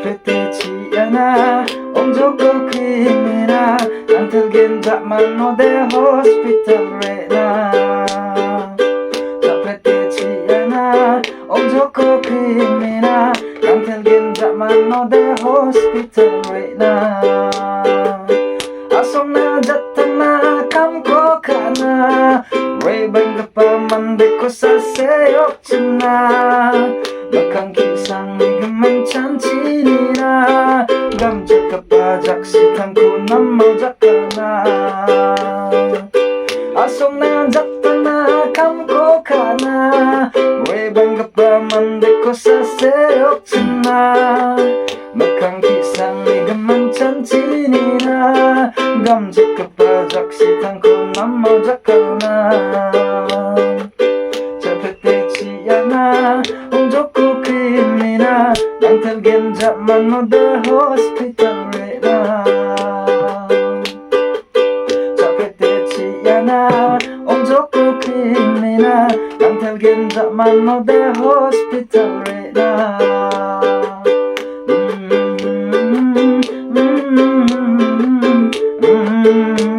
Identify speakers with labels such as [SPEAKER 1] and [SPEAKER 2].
[SPEAKER 1] 잡힐되지 않아 온종일 criminal 안틀긴 잡만 너대 hospital에 나 잡힐되지 않아 온종일 criminal 안틀긴 잡만 너대 hospital에 나 asong najatan na kamko ka na Ray-Ban ka pa man di ko sa seyok china Bakang kisang ligaman chan chinina Gamjak ka pa jaksitan ko na maujak ka na Asong najatan na kamko ka na Ray-Ban ka pa man di ko sa seyok china Bakang kisang ligaman chan chinina Gamjak ka pa jaksitan ko na maujak ka na 잡힐되지 않아 온종일 criminal 낭탈겐 잡만 너다 hospital에 나 잡힐되지 않아 온종일 criminal 낭탈겐 잡만 너다 hospital에 나 Mm-hmm.